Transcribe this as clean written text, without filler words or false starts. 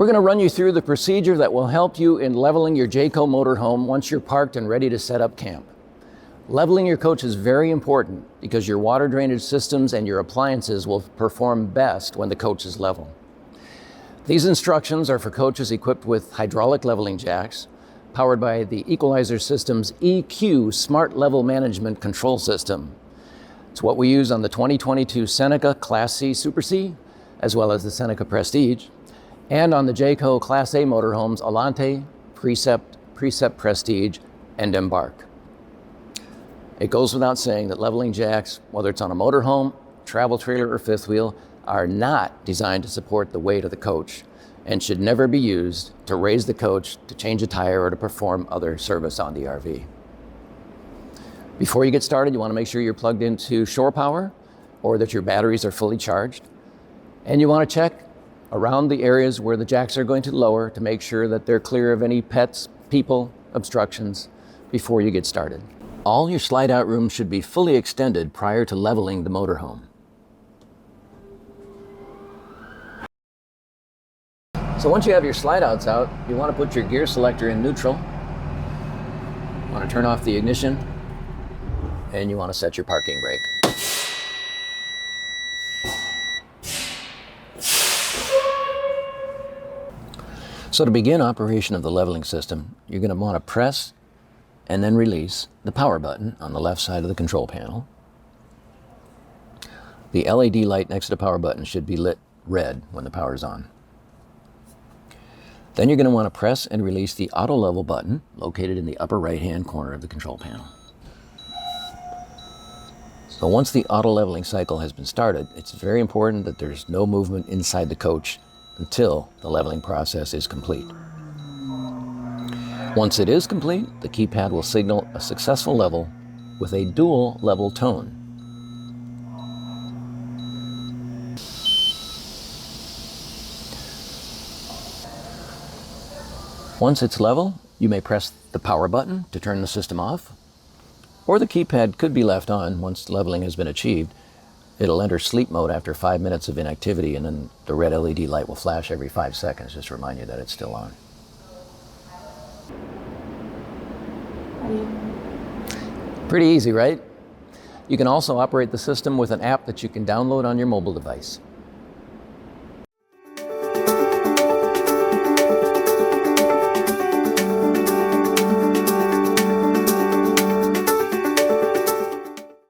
We're going to run you through the procedure that will help you in leveling your Jayco motorhome once you're parked and ready to set up camp. Leveling your coach is very important because your water drainage systems and your appliances will perform best when the coach is level. These instructions are for coaches equipped with hydraulic leveling jacks, powered by the Equalizer system's EQ Smart Level Management Control System. It's what we use on the 2022 Seneca Class C Super C, as well as the Seneca Prestige, and on the Jayco Class A motorhomes Alante, Precept, Precept Prestige, and Embark. It goes without saying that leveling jacks, whether it's on a motorhome, travel trailer, or fifth wheel, are not designed to support the weight of the coach and should never be used to raise the coach, to change a tire, or to perform other service on the RV. Before you get started, you want to make sure you're plugged into shore power or that your batteries are fully charged. And you want to check around the areas where the jacks are going to lower to make sure that they're clear of any pets, people, obstructions before you get started. All your slide out rooms should be fully extended prior to leveling the motorhome. So once you have your slide outs out, you want to put your gear selector in neutral. You want to turn off the ignition, and you want to set your parking brake. So to begin operation of the leveling system, you're going to want to press and then release the power button on the left side of the control panel. The LED light next to the power button should be lit red when the power is on. Then you're going to want to press and release the auto level button located in the upper right hand corner of the control panel. So once the auto leveling cycle has been started, it's very important that there's no movement inside the coach until the leveling process is complete. Once it is complete, the keypad will signal a successful level with a dual level tone. Once it's level, you may press the power button to turn the system off, or the keypad could be left on once leveling has been achieved. It'll enter sleep mode after 5 minutes of inactivity, and then the red LED light will flash every 5 seconds just to remind you that it's still on. Pretty easy, right? You can also operate the system with an app that you can download on your mobile device.